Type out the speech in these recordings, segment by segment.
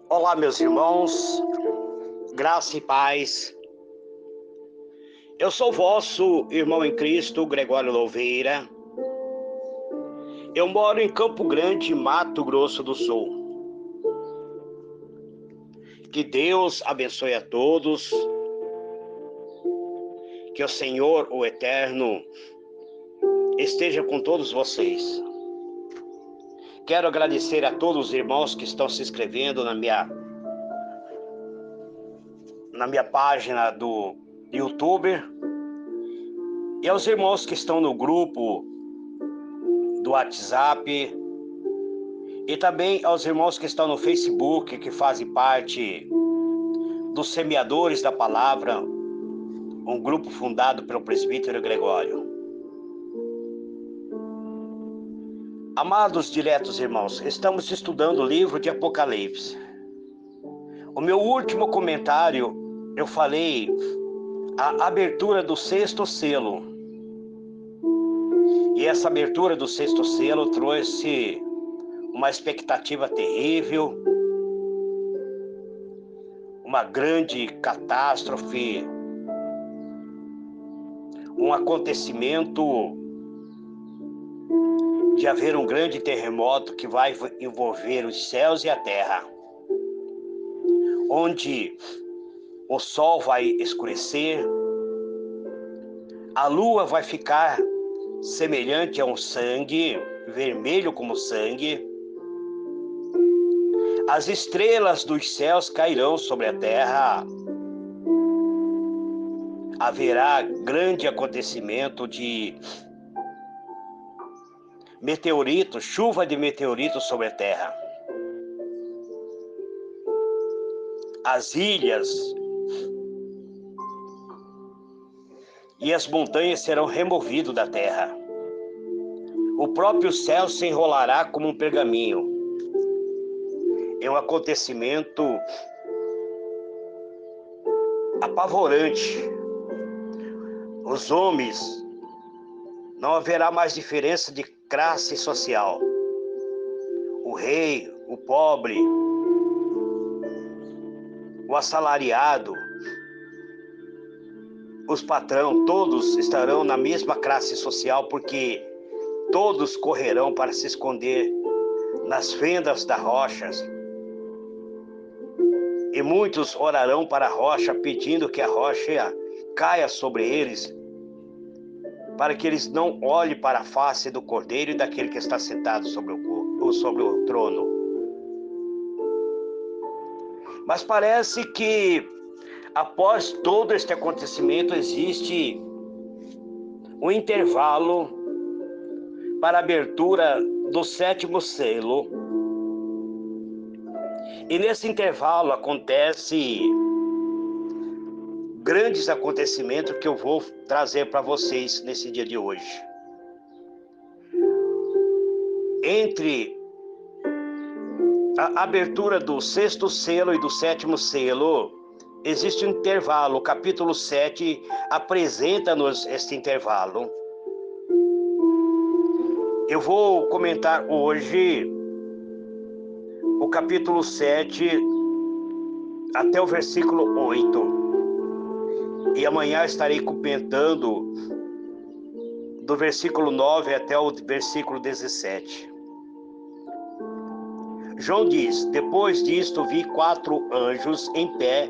Olá, meus irmãos, graça e paz. Eu sou vosso irmão em Cristo, Gregório Louveira. Eu moro em Campo Grande, Mato Grosso do Sul. Que Deus abençoe a todos. Que o Senhor, o Eterno, esteja com todos vocês. Quero agradecer a todos os irmãos que estão se inscrevendo na minha página do YouTube e aos irmãos que estão no grupo do WhatsApp e também aos irmãos que estão no Facebook, que fazem parte dos Semeadores da Palavra, um grupo fundado pelo presbítero Gregório. Amados diletos irmãos, estamos estudando o livro de Apocalipse. O meu último comentário, eu falei a abertura do 6º selo. E essa abertura do 6º selo trouxe uma expectativa terrível, uma grande catástrofe, um acontecimento de haver um grande terremoto que vai envolver os céus e a terra, onde o sol vai escurecer, a lua vai ficar semelhante a um sangue, vermelho como sangue, as estrelas dos céus cairão sobre a terra, haverá grande acontecimento de meteoritos, chuva de meteoritos sobre a terra. As ilhas e as montanhas serão removidas da terra. O próprio céu se enrolará como um pergaminho. É um acontecimento apavorante. Os homens, não haverá mais diferença de classe social. O rei, o pobre, o assalariado, os patrão, todos estarão na mesma classe social, porque todos correrão para se esconder nas fendas das rochas. E muitos orarão para a rocha, pedindo que a rocha caia sobre eles, para que eles não olhem para a face do Cordeiro e daquele que está sentado sobre o trono. Mas parece que após todo este acontecimento existe um intervalo para a abertura do 7º selo. E nesse intervalo acontece grandes acontecimentos que eu vou trazer para vocês nesse dia de hoje. Entre a abertura do 6º selo e do 7º selo, existe um intervalo. O capítulo 7 apresenta-nos este intervalo. Eu vou comentar hoje o capítulo 7 até o versículo 8. E amanhã estarei comentando do versículo 9 até o versículo 17. João diz: depois disto vi 4 anjos em pé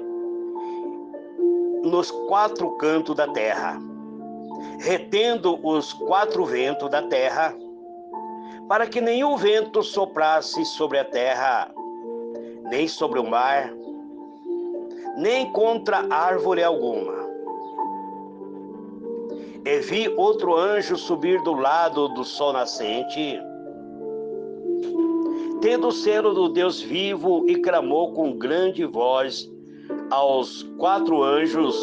nos 4 cantos da terra, retendo os 4 ventos da terra, para que nenhum vento soprasse sobre a terra, nem sobre o mar, nem contra árvore alguma. E vi outro anjo subir do lado do sol nascente, tendo o selo do Deus vivo, e clamou com grande voz aos 4 anjos,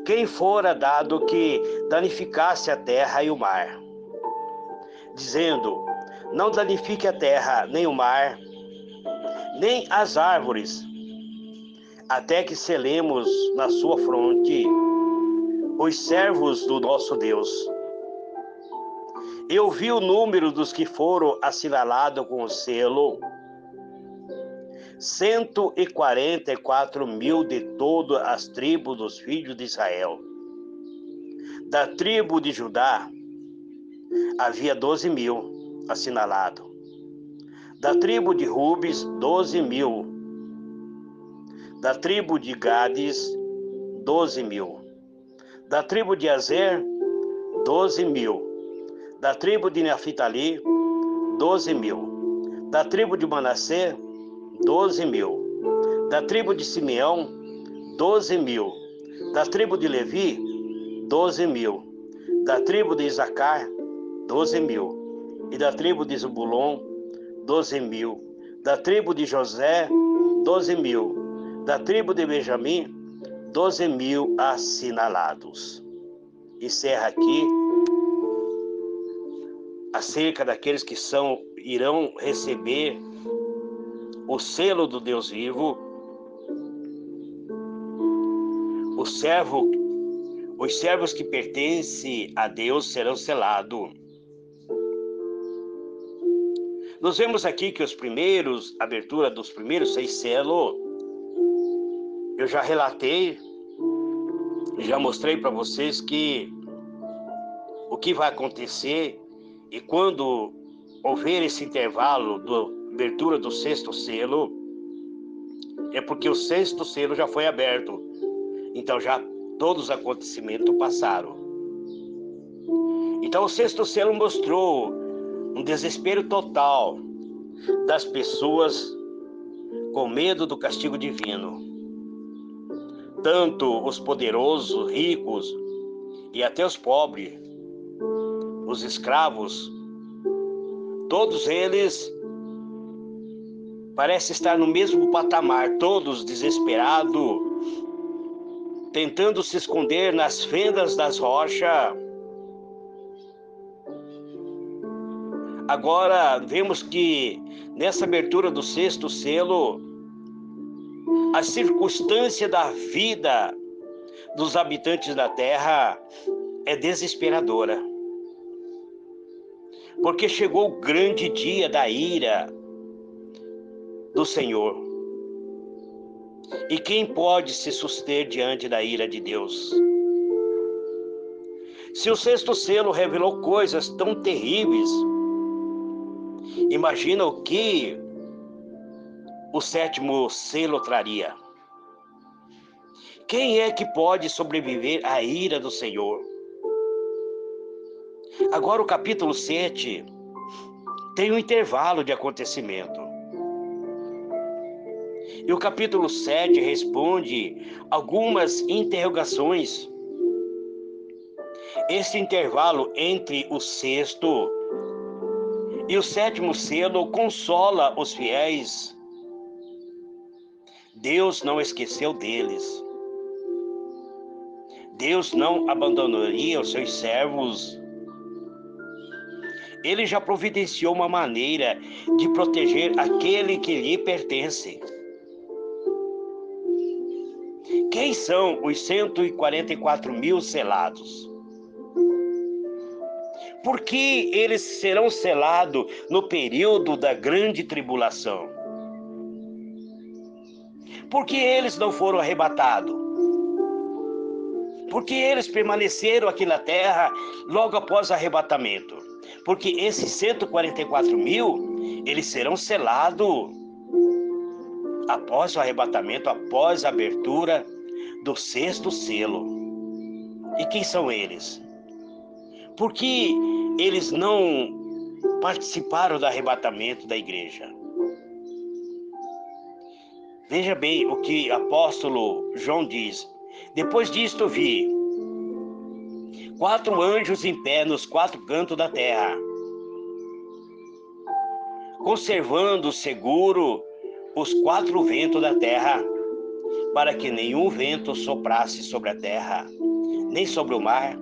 quem fora dado que danificasse a terra e o mar, dizendo: não danifique a terra, nem o mar, nem as árvores, até que selemos na sua fronte os servos do nosso Deus. Eu vi o número dos que foram assinalados com o selo: 144.000 de todas as tribos dos filhos de Israel. Da tribo de Judá havia 12.000 assinalados. Da tribo de Rubens, 12.000. Da tribo de Gades, 12.000. Da tribo de Azer, 12.000. Da tribo de Naphtali, 12.000. Da tribo de Manassés, 12.000. Da tribo de Simeão, 12.000. Da tribo de Levi, 12.000. Da tribo de Isacar, 12.000. E da tribo de Zebulon, 12.000. Da tribo de José, 12.000. Da tribo de Benjamim, 12.000 assinalados. Encerra aqui acerca daqueles que irão receber o selo do Deus vivo. Os servos que pertencem a Deus serão selados. Nós vemos aqui que a abertura dos primeiros 6 selos, eu já relatei, já mostrei para vocês o que vai acontecer, e quando houver esse intervalo da abertura do 6º selo, é porque o 6º selo já foi aberto. Então já todos os acontecimentos passaram. Então o 6º selo mostrou um desespero total das pessoas com medo do castigo divino. Tanto os poderosos, ricos e até os pobres, os escravos, todos eles parecem estar no mesmo patamar, todos desesperados, tentando se esconder nas fendas das rochas. Agora vemos que nessa abertura do 6º selo, a circunstância da vida dos habitantes da terra é desesperadora. Porque chegou o grande dia da ira do Senhor. E quem pode se suster diante da ira de Deus? Se o 6º selo revelou coisas tão terríveis, imagina o que o 7º selo traria. Quem é que pode sobreviver à ira do Senhor? Agora o capítulo 7 tem um intervalo de acontecimento. E o capítulo 7 responde algumas interrogações. Esse intervalo entre o 6º e o 7º selo consola os fiéis. Deus não esqueceu deles. Deus não abandonaria os seus servos. Ele já providenciou uma maneira de proteger aquele que lhe pertence. Quem são os 144.000 selados? Por que eles serão selados no período da grande tribulação? Por que eles não foram arrebatados? Por que eles permaneceram aqui na terra logo após o arrebatamento? Porque esses 144.000, eles serão selados após o arrebatamento, após a abertura do 6º selo. E quem são eles? Por que eles não participaram do arrebatamento da igreja? Veja bem o que o apóstolo João diz. Depois disto vi 4 anjos em pé nos 4 cantos da terra, conservando seguro os 4 ventos da terra, para que nenhum vento soprasse sobre a terra, nem sobre o mar,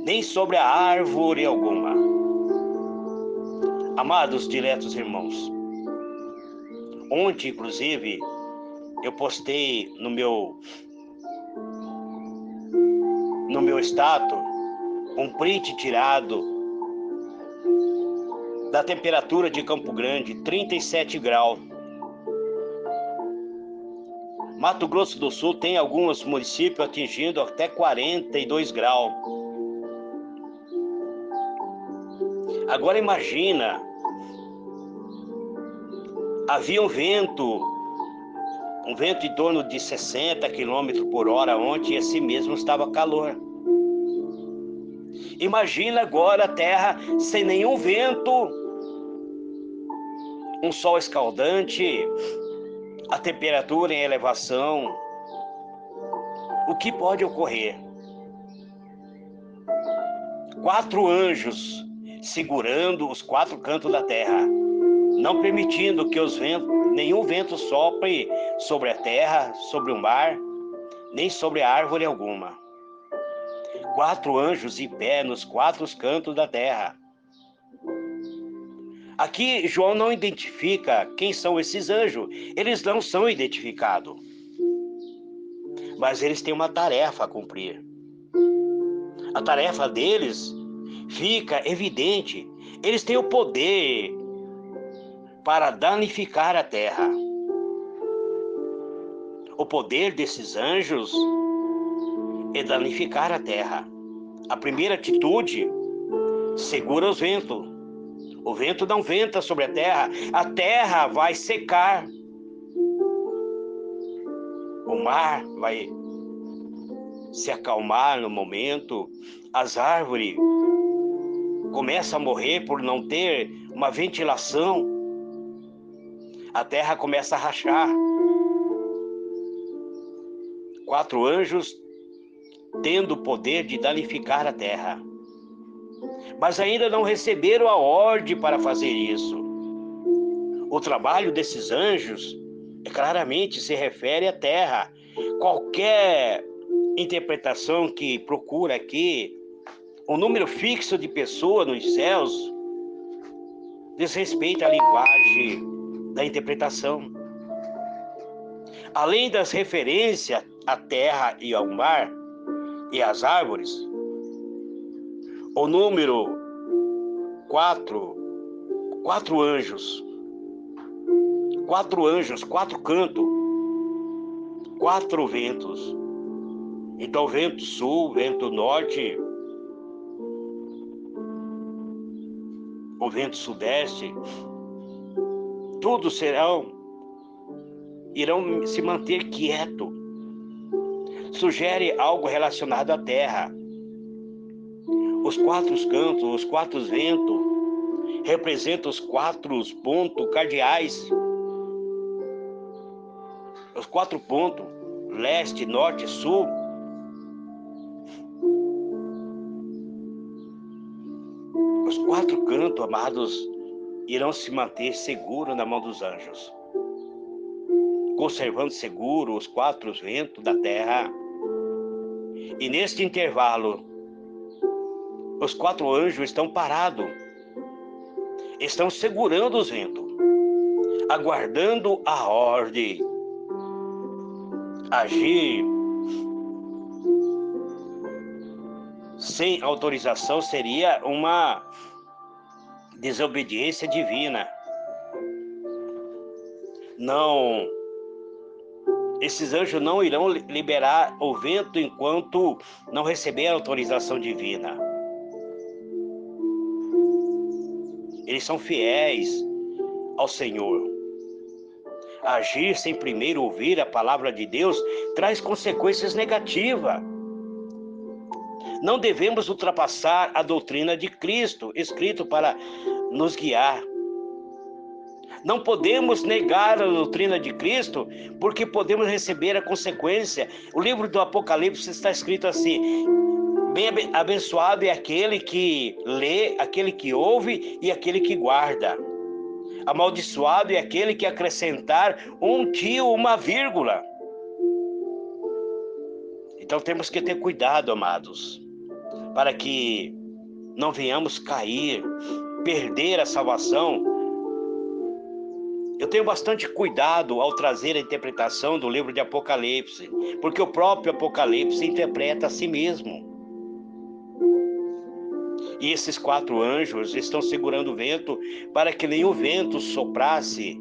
nem sobre a árvore alguma. Amados, diletos irmãos, ontem, inclusive, eu postei no no meu status um print tirado da temperatura de Campo Grande, 37 graus. Mato Grosso do Sul tem alguns municípios atingindo até 42 graus. Agora imagina, havia um vento em torno de 60 km por hora ontem, e assim mesmo estava calor. Imagina agora a terra sem nenhum vento, um sol escaldante, a temperatura em elevação. O que pode ocorrer? 4 anjos segurando os 4 cantos da terra, não permitindo que nenhum vento sopre sobre a terra, sobre o mar, nem sobre árvore alguma. 4 anjos em pé nos 4 cantos da terra. Aqui João não identifica quem são esses anjos. Eles não são identificados. Mas eles têm uma tarefa a cumprir. A tarefa deles fica evidente. Eles têm o poder para danificar a terra. O poder desses anjos é danificar a terra. A primeira atitude, segura os ventos. O vento não venta sobre a terra vai secar. O mar vai se acalmar no momento, as árvores começam a morrer por não ter uma ventilação, a terra começa a rachar. 4 anjos tendo o poder de danificar a terra, mas ainda não receberam a ordem para fazer isso. O trabalho desses anjos claramente se refere à terra. Qualquer interpretação que procura aqui um número fixo de pessoas nos céus desrespeita a linguagem da interpretação. Além das referências à terra e ao mar e às árvores, o número 4 anjos, 4 cantos, 4 ventos. Então, vento sul, vento norte, o vento sudeste, todos irão se manter quieto. Sugere algo relacionado à terra. Os 4 cantos, os 4 ventos, representam os 4 pontos cardeais. Os 4 pontos, leste, norte, sul. Os 4 cantos, amados, irão se manter seguros na mão dos anjos, conservando seguro os 4 ventos da terra. E neste intervalo, os 4 anjos estão parados, estão segurando os ventos, aguardando a ordem. Agir sem autorização seria uma desobediência divina. Não, esses anjos não irão liberar o vento enquanto não receber a autorização divina. Eles são fiéis ao Senhor. Agir sem primeiro ouvir a palavra de Deus traz consequências negativas. Não devemos ultrapassar a doutrina de Cristo, escrito para nos guiar. Não podemos negar a doutrina de Cristo, porque podemos receber a consequência. O livro do Apocalipse está escrito assim: bem abençoado é aquele que lê, aquele que ouve e aquele que guarda. Amaldiçoado é aquele que acrescentar um tio, uma vírgula. Então temos que ter cuidado, amados, para que não venhamos cair, perder a salvação. Eu tenho bastante cuidado ao trazer a interpretação do livro de Apocalipse, porque o próprio Apocalipse interpreta a si mesmo. E esses 4 anjos estão segurando o vento para que nem o vento soprasse.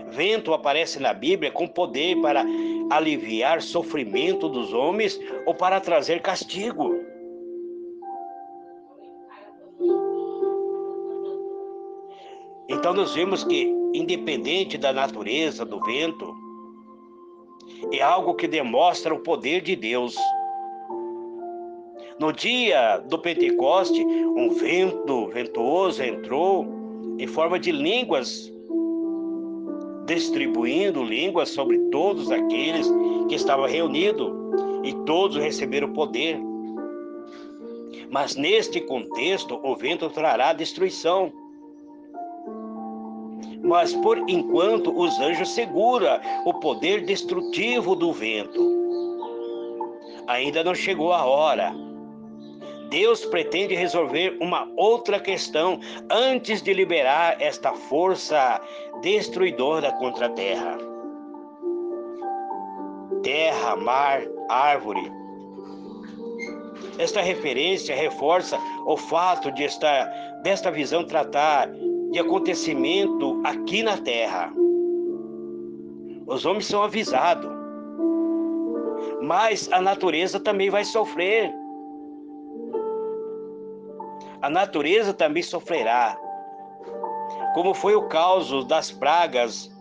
Vento aparece na Bíblia com poder para aliviar sofrimento dos homens ou para trazer castigo. Então nós vemos que, independente da natureza do vento, é algo que demonstra o poder de Deus. No dia do Pentecoste, um vento ventoso entrou em forma de línguas, distribuindo línguas sobre todos aqueles que estavam reunidos, e todos receberam poder. Mas neste contexto, o vento trará destruição. Mas por enquanto os anjos seguram o poder destrutivo do vento. Ainda não chegou a hora. Deus pretende resolver uma outra questão antes de liberar esta força destruidora contra a terra. Terra, mar, árvore. Esta referência reforça o fato de desta visão tratar de acontecimento aqui na terra. Os homens são avisados, mas a natureza também vai sofrer. A natureza também sofrerá, como foi o caso das pragas,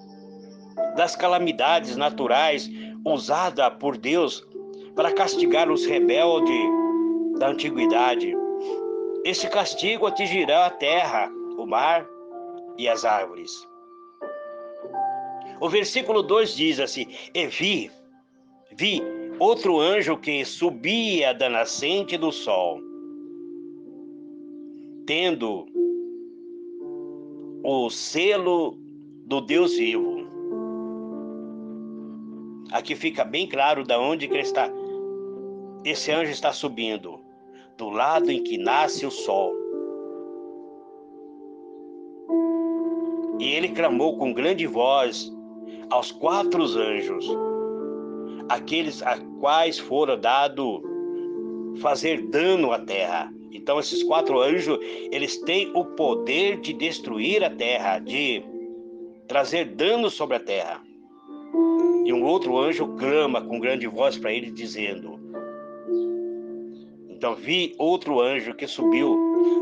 das calamidades naturais usada por Deus para castigar os rebeldes da antiguidade. Esse castigo atingirá a terra, o mar e as árvores. O versículo 2 diz assim: E vi outro anjo que subia da nascente do sol, tendo o selo do Deus vivo. Aqui fica bem claro de onde que esse anjo está subindo, do lado em que nasce o sol. E ele clamou com grande voz aos 4 anjos, aqueles a quais foram dado fazer dano à terra. Então esses 4 anjos, eles têm o poder de destruir a terra, de trazer dano sobre a terra. E um outro anjo clama com grande voz para ele, dizendo: Então vi outro anjo que subiu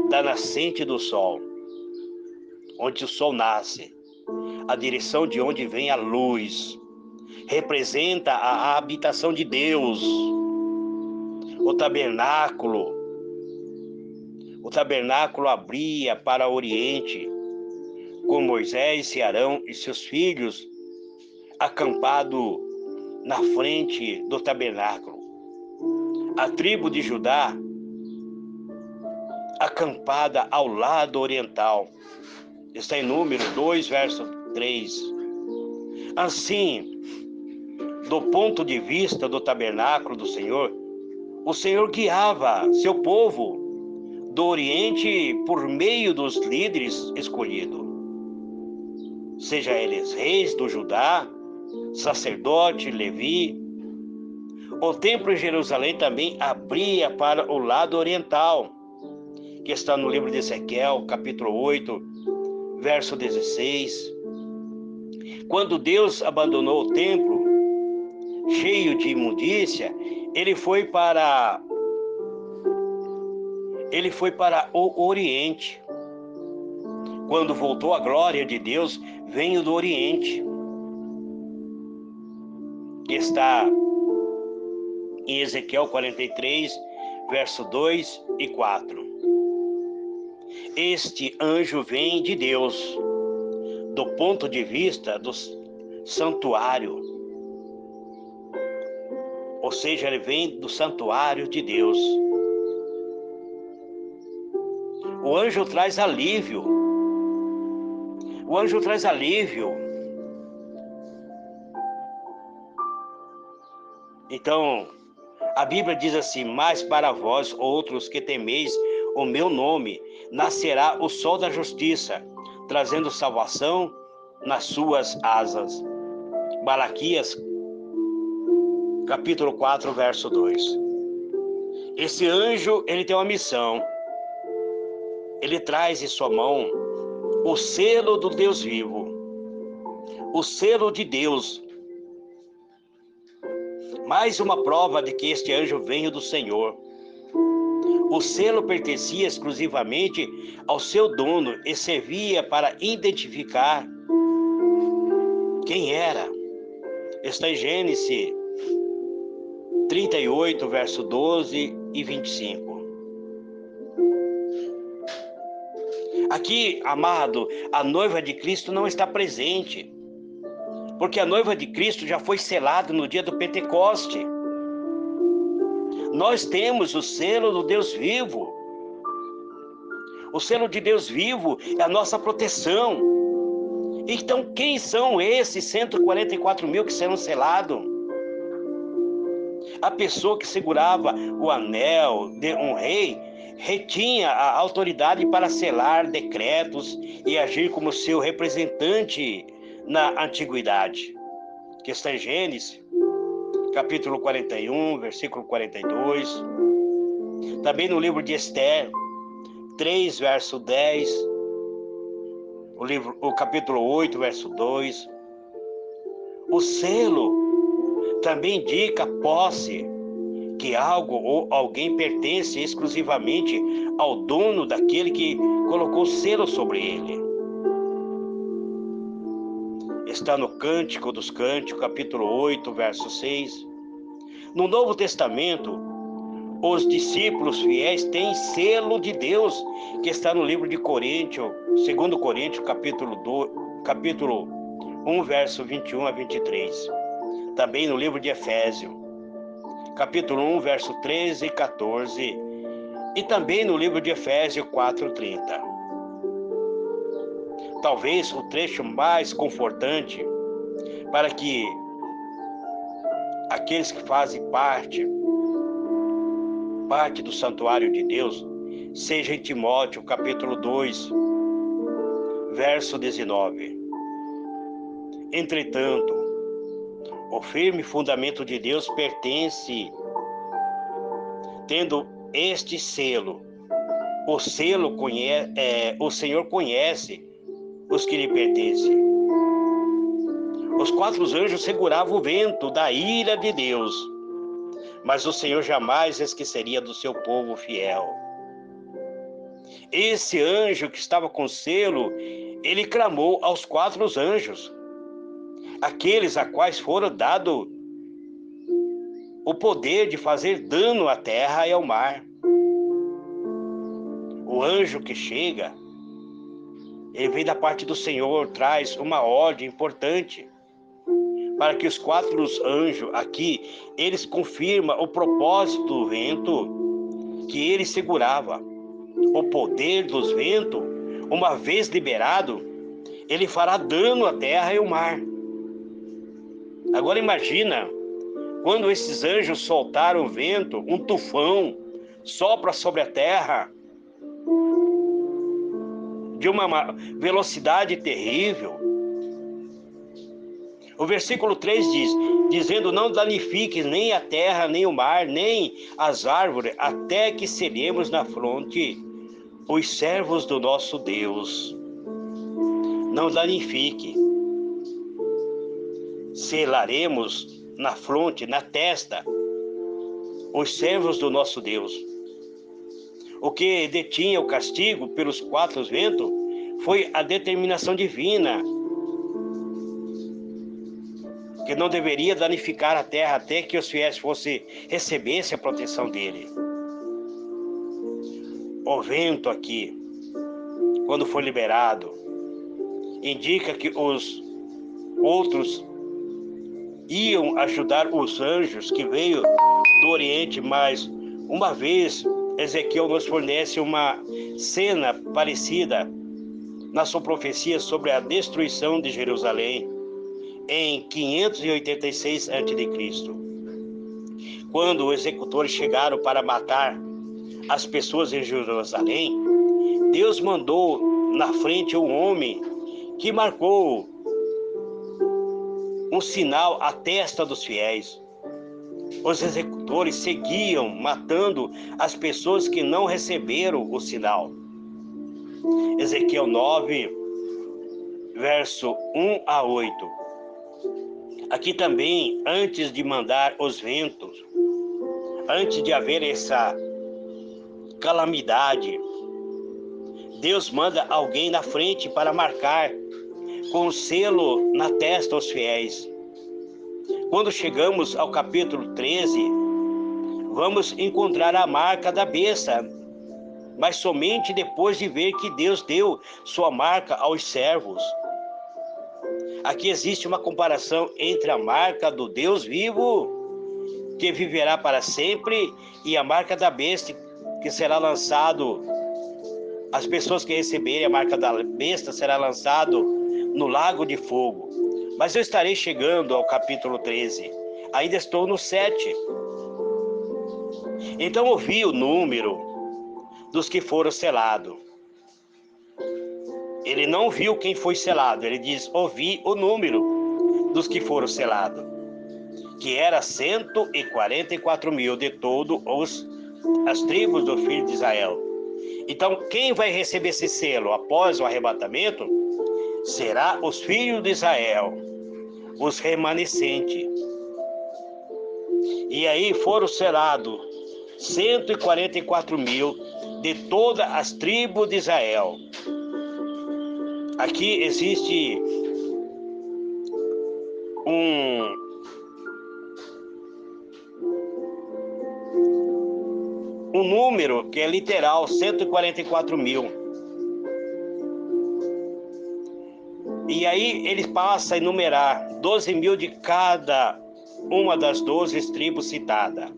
da nascente do sol, onde o sol nasce, a direção de onde vem a luz, representa a habitação de Deus, o tabernáculo. O tabernáculo abria para o oriente, com Moisés e Arão e seus filhos acampado na frente do tabernáculo. A tribo de Judá acampada ao lado oriental. Está em Número 2, verso 3. Assim, do ponto de vista do tabernáculo do Senhor, o Senhor guiava seu povo do Oriente por meio dos líderes escolhidos, seja eles reis do Judá, sacerdote, Levi. O templo em Jerusalém também abria para o lado oriental, que está no livro de Ezequiel, capítulo 8, verso 16. Quando Deus abandonou o templo, cheio de imundícia, ele foi para o Oriente. Quando voltou, a glória de Deus veio do Oriente. Está em Ezequiel 43, verso 2 e 4. Este anjo vem de Deus, do ponto de vista do santuário. Ou seja, ele vem do santuário de Deus. O anjo traz alívio. O anjo traz alívio. Então, a Bíblia diz assim: Mas para vós outros que temeis o meu nome, nascerá o sol da justiça, trazendo salvação nas suas asas. Malaquias, capítulo 4, verso 2. Esse anjo, ele tem uma missão. ele traz em sua mão o selo do Deus vivo, o selo de Deus. Mais uma prova de que este anjo veio do Senhor. O selo pertencia exclusivamente ao seu dono e servia para identificar quem era. Está em Gênesis 38, verso 12 e 25. Aqui, amado, a noiva de Cristo não está presente, porque a noiva de Cristo já foi selada no dia do Pentecoste. Nós temos o selo do Deus vivo. O selo de Deus vivo é a nossa proteção. Então, quem são esses 144 mil que serão selados? A pessoa que segurava o anel de um rei retinha a autoridade para selar decretos e agir como seu representante na antiguidade, que está em Gênesis, capítulo 41, versículo 42. Também no livro de Esther, 3, verso 10. O capítulo 8, verso 2. O selo também indica posse, que algo ou alguém pertence exclusivamente ao dono daquele que colocou selo sobre ele. Está no Cântico dos Cânticos, capítulo 8, verso 6. No Novo Testamento, os discípulos fiéis têm selo de Deus, que está no livro de Coríntios, 2 Coríntios, capítulo 1, verso 21 a 23. Também no livro de Efésios, capítulo 1, verso 13 e 14. E também no livro de Efésios 4:30. Talvez o trecho mais confortante para que aqueles que fazem parte do santuário de Deus seja em Timóteo, capítulo 2, verso 19. Entretanto, o firme fundamento de Deus pertence, tendo este selo. O Senhor conhece os que lhe pertencem. Os 4 anjos seguravam o vento da ira de Deus, mas o Senhor jamais esqueceria do seu povo fiel. Esse anjo que estava com selo, ele clamou aos 4 anjos, aqueles a quais foram dado o poder de fazer dano à terra e ao mar. O anjo que chega, ele vem da parte do Senhor, traz uma ordem importante para que os 4 anjos aqui, eles confirmam o propósito do vento que ele segurava. O poder dos ventos, uma vez liberado, ele fará dano à terra e ao mar. Agora imagina, quando esses anjos soltaram o vento, um tufão sopra sobre a terra de uma velocidade terrível. O versículo 3 diz, dizendo, não danifiques nem a terra, nem o mar, nem as árvores, até que selemos na fronte os servos do nosso Deus. Não danifique. Selaremos na fronte, na testa, os servos do nosso Deus. O que detinha o castigo pelos 4 ventos foi a determinação divina, que não deveria danificar a terra até que os fiéis recebessem a proteção dele. O vento aqui, quando foi liberado, indica que os outros iam ajudar os anjos que veio do Oriente, mas uma vez Ezequiel nos fornece uma cena parecida na sua profecia sobre a destruição de Jerusalém em 586 a.C. Quando os executores chegaram para matar as pessoas em Jerusalém, Deus mandou na frente um homem que marcou um sinal à testa dos fiéis. Os executores seguiam matando as pessoas que não receberam o sinal. Ezequiel 9, verso 1 a 8. Aqui também, antes de mandar os ventos, antes de haver essa calamidade, Deus manda alguém na frente para marcar com o selo na testa os fiéis. Quando chegamos ao capítulo 13, vamos encontrar a marca da besta, mas somente depois de ver que Deus deu sua marca aos servos. Aqui existe uma comparação entre a marca do Deus vivo, que viverá para sempre, e a marca da besta, que será lançado. As pessoas que receberem a marca da besta será lançado no lago de fogo. Mas eu estarei chegando ao capítulo 13. Ainda estou no 7. Então ouvi o número dos que foram selados. Ele não viu quem foi selado. Ele diz, ouvi o número dos que foram selados, que era 144 mil de todas as tribos do filho de Israel. Então, quem vai receber esse selo após o arrebatamento será os filhos de Israel, os remanescentes. E aí foram selados 144 mil de todas as tribos de Israel. Aqui existe um número que é literal, 144 mil. E aí ele passa a enumerar 12 mil de cada uma das 12 tribos citadas.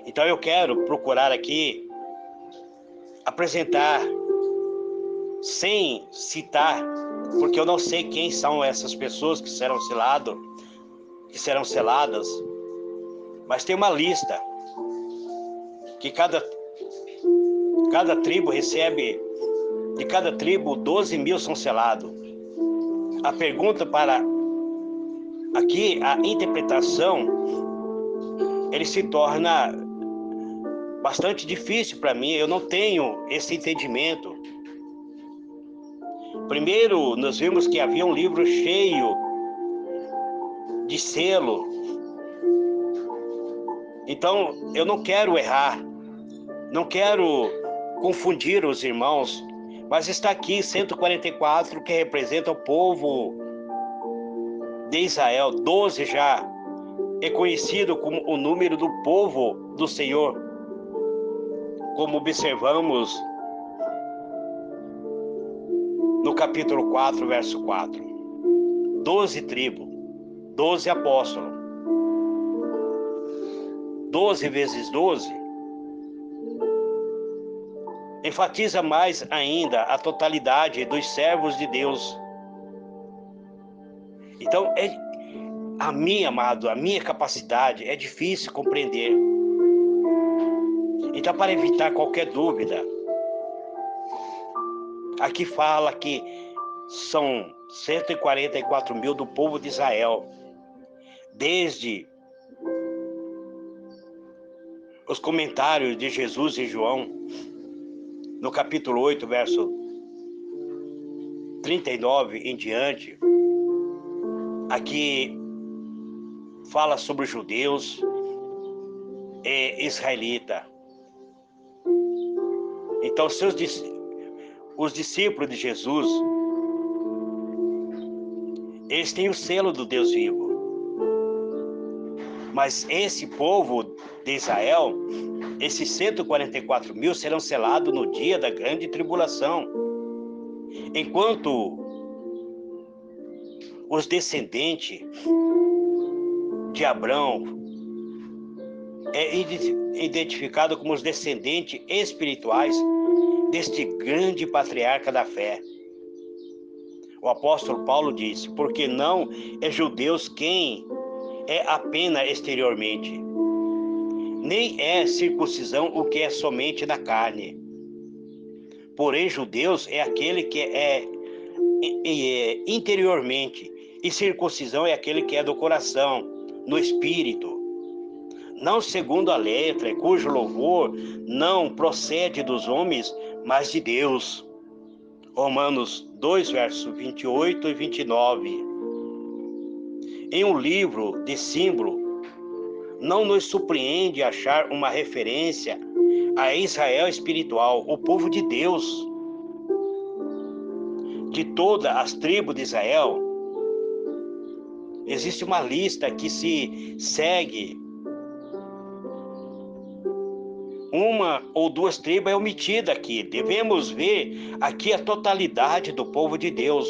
Então eu quero procurar aqui apresentar, sem citar, porque eu não sei quem são essas pessoas que serão seladas, mas tem uma lista que cada tribo recebe, de cada tribo 12 mil são selados. A pergunta para aqui, a interpretação, ele se torna bastante difícil para mim. Eu não tenho esse entendimento. Primeiro, nós vimos que havia um livro cheio de selo. Então, eu não quero errar, não quero confundir os irmãos, mas está aqui 144 que representa o povo de Israel. 12 já é conhecido como o número do povo do Senhor, como observamos no capítulo 4, verso 4. 12 tribos, 12 apóstolos. 12 vezes 12 enfatiza mais ainda a totalidade dos servos de Deus. Então, a minha capacidade é difícil compreender. Então, para evitar qualquer dúvida, aqui fala que são 144 mil do povo de Israel, desde os comentários de Jesus e João, no capítulo 8, verso 39 em diante. Aqui fala sobre os judeus e israelitas. Então, os discípulos de Jesus, eles têm o selo do Deus vivo. Mas esse povo de Israel, esses 144 mil serão selados no dia da grande tribulação. Enquanto os descendentes de Abraão é identificado como os descendentes espirituais deste grande patriarca da fé. O apóstolo Paulo diz, porque não é judeus quem é apenas exteriormente, nem é circuncisão o que é somente da carne. Porém, judeus é aquele que é interiormente, e circuncisão é aquele que é do coração, no espírito. Não segundo a letra, cujo louvor não procede dos homens, mas de Deus. Romanos 2, versos 28 e 29. Em um livro de símbolo, não nos surpreende achar uma referência a Israel espiritual, o povo de Deus. De todas as tribos de Israel, existe uma lista que se segue. Uma ou duas tribos é omitida aqui. Devemos ver aqui a totalidade do povo de Deus,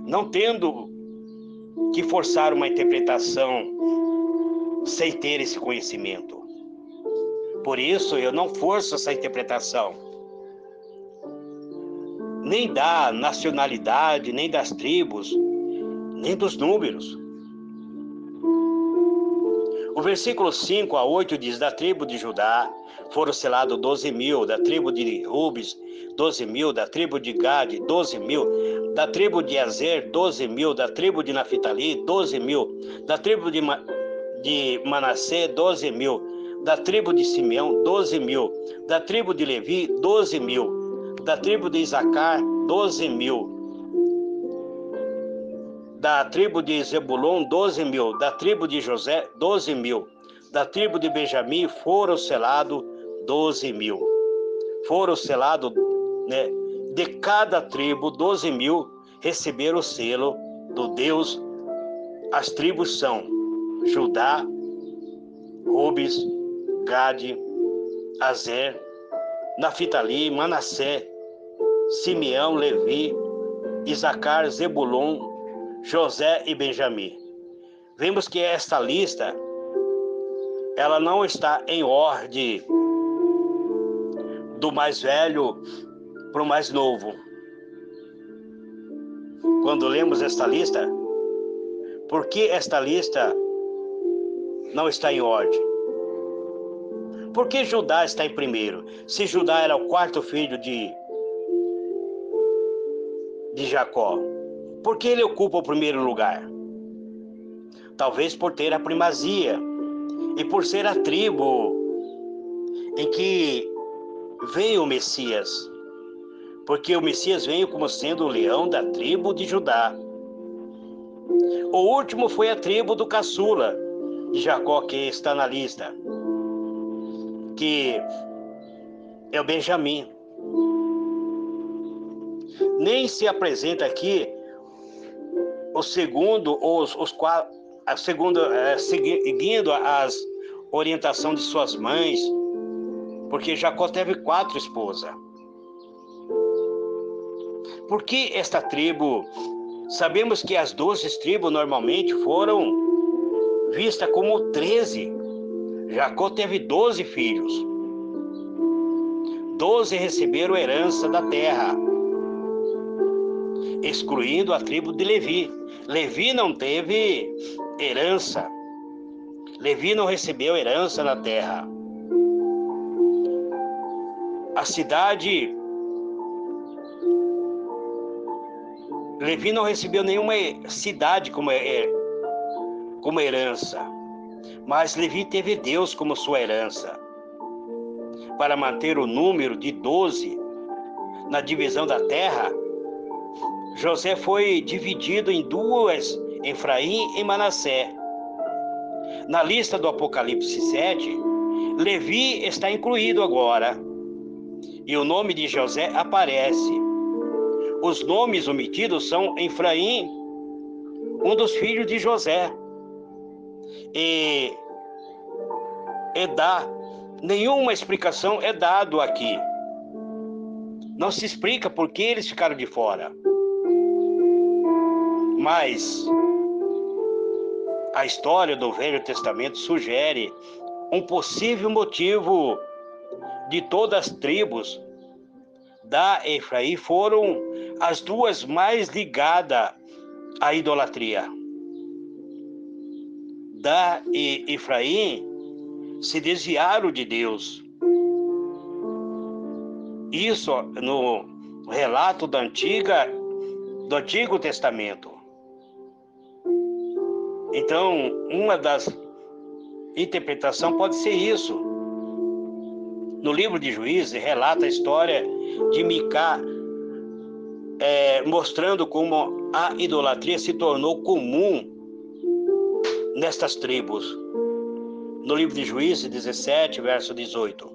não tendo que forçar uma interpretação sem ter esse conhecimento. Por isso, eu não forço essa interpretação, nem da nacionalidade, nem das tribos, nem dos números. O versículo 5 a 8 diz: da tribo de Judá foram selados 12.000, da tribo de Rubens 12.000, da tribo de Gade 12.000, da tribo de Azer 12.000, da tribo de Naphtali 12.000, da tribo de Manassés 12.000, da tribo de Simeão 12.000, da tribo de Levi 12.000, da tribo de Isacar 12.000, da tribo de Zebulon 12.000, da tribo de José 12.000, da tribo de Benjamim foram selados 12.000. Foram selados, né, de cada tribo 12.000 receberam o selo do Deus. As tribos são Judá, Rubens, Gade, Azer, Naphtali, Manassés, Simeão, Levi, Isacar, Zebulon, José e Benjamim. Vemos que esta lista, ela não está em ordem do mais velho para o mais novo. Quando lemos esta lista, por que esta lista não está em ordem? Por que Judá está em primeiro? Se Judá era o quarto filho de Jacó, por que ele ocupa o primeiro lugar? Talvez por ter a primazia e por ser a tribo em que veio o Messias, porque o Messias veio como sendo o leão da tribo de Judá. O último foi a tribo do caçula de Jacó, que está na lista, que é o Benjamim. Nem se apresenta aqui o segundo, seguindo as orientações de suas mães, porque Jacó teve 4 esposas. Por que esta tribo? Sabemos que as 12 tribos normalmente foram vistas como 13. Jacó teve 12 filhos. 12 receberam herança da terra, excluindo a tribo de Levi. Levi não teve herança. Levi não recebeu herança na terra. A cidade, Levi não recebeu nenhuma cidade como herança, mas Levi teve Deus como sua herança. Para manter o número de 12 na divisão da terra, José foi dividido em 2, Efraim e Manassés. Na lista do Apocalipse 7, Levi está incluído agora, e o nome de José aparece. Os nomes omitidos são Efraim, um dos filhos de José, e Edá. Nenhuma explicação é dada aqui. Não se explica por que eles ficaram de fora. Mas a história do Velho Testamento sugere um possível motivo de todas as tribos da Efraim foram as 2 mais ligadas à idolatria. Da e Efraim se desviaram de Deus. Isso no relato do Antigo Testamento. Então, uma das interpretações pode ser isso. No livro de Juízes, relata a história de Micá, mostrando como a idolatria se tornou comum nestas tribos. No livro de Juízes 17, verso 18.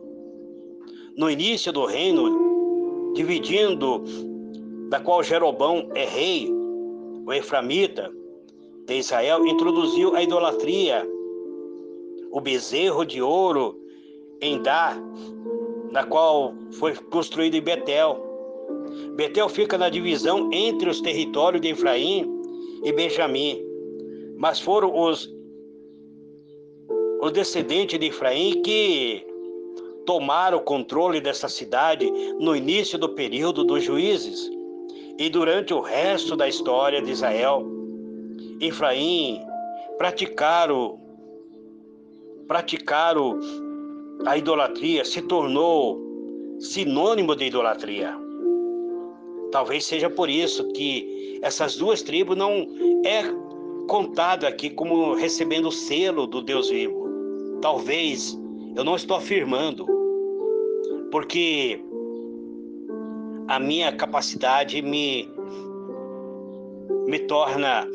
No início do reino, dividindo, da qual Jeroboão é rei, o efraimita de Israel introduziu a idolatria, o bezerro de ouro em Dá, na qual foi construído em Betel. Betel fica na divisão entre os territórios de Efraim e Benjamim, mas foram os descendentes de Efraim que tomaram o controle dessa cidade no início do período dos juízes e durante o resto da história de Israel. Efraim praticaram a idolatria, se tornou sinônimo de idolatria. Talvez seja por isso que essas duas tribos não é contado aqui como recebendo o selo do Deus vivo. Talvez, eu não estou afirmando, porque a minha capacidade me torna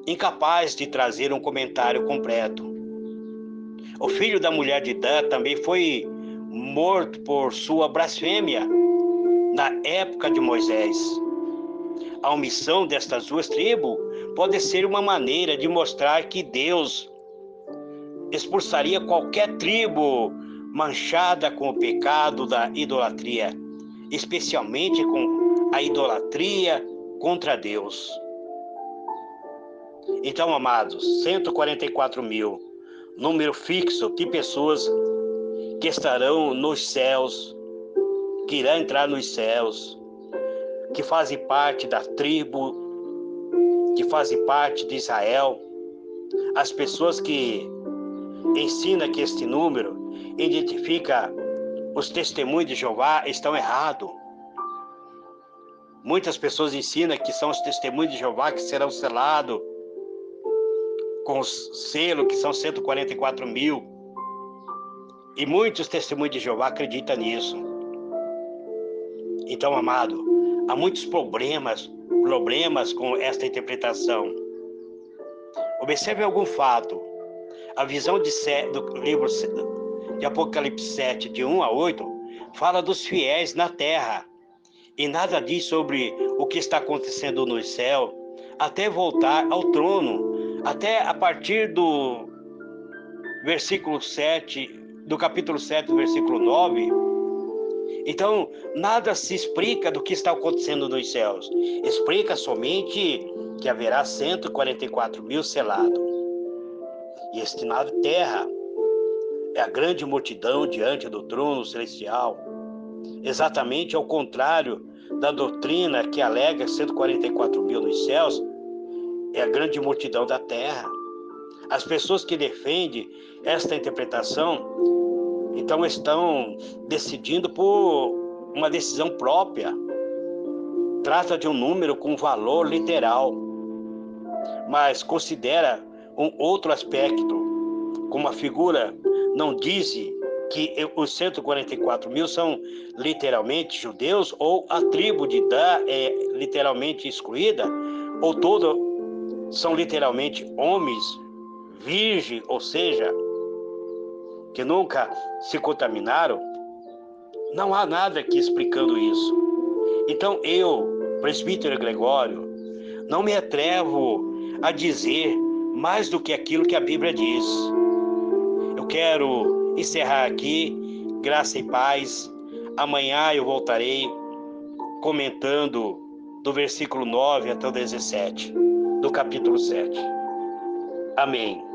incapaz de trazer um comentário completo. O filho da mulher de Dan também foi morto por sua blasfêmia na época de Moisés. A omissão destas duas tribos pode ser uma maneira de mostrar que Deus expulsaria qualquer tribo manchada com o pecado da idolatria, especialmente com a idolatria contra Deus. Então, amados, 144 mil, número fixo de pessoas que estarão nos céus, que irão entrar nos céus, que fazem parte da tribo, que fazem parte de Israel. As pessoas que ensinam que este número identifica os testemunhos de Jeová estão errados. Muitas pessoas ensinam que são os testemunhos de Jeová que serão selados com o selo, que são 144 mil. E muitos testemunhos de Jeová acreditam nisso. Então, amado, há muitos problemas com esta interpretação. Observe algum fato. A visão do livro de Apocalipse 7, de 1 a 8, fala dos fiéis na terra. E nada diz sobre o que está acontecendo no céu, até voltar ao trono. Até a partir do versículo 7, do capítulo 7, versículo 9. Então, nada se explica do que está acontecendo nos céus. Explica somente que haverá 144 mil selados. E destinado à terra é a grande multidão diante do trono celestial. Exatamente ao contrário da doutrina que alega 144 mil nos céus, é a grande multidão da terra. As pessoas que defendem esta interpretação, então estão decidindo por uma decisão própria. Trata de um número com valor literal, mas considera um outro aspecto, como a figura não diz que os 144 mil são literalmente judeus, ou a tribo de Dan é literalmente excluída, ou todos são literalmente homens virgens, ou seja, que nunca se contaminaram. Não há nada aqui explicando isso. Então eu, presbítero Gregório, não me atrevo a dizer mais do que aquilo que a Bíblia diz. Eu quero encerrar aqui, graça e paz. Amanhã eu voltarei comentando do versículo 9 até o 17, do capítulo 7. Amém.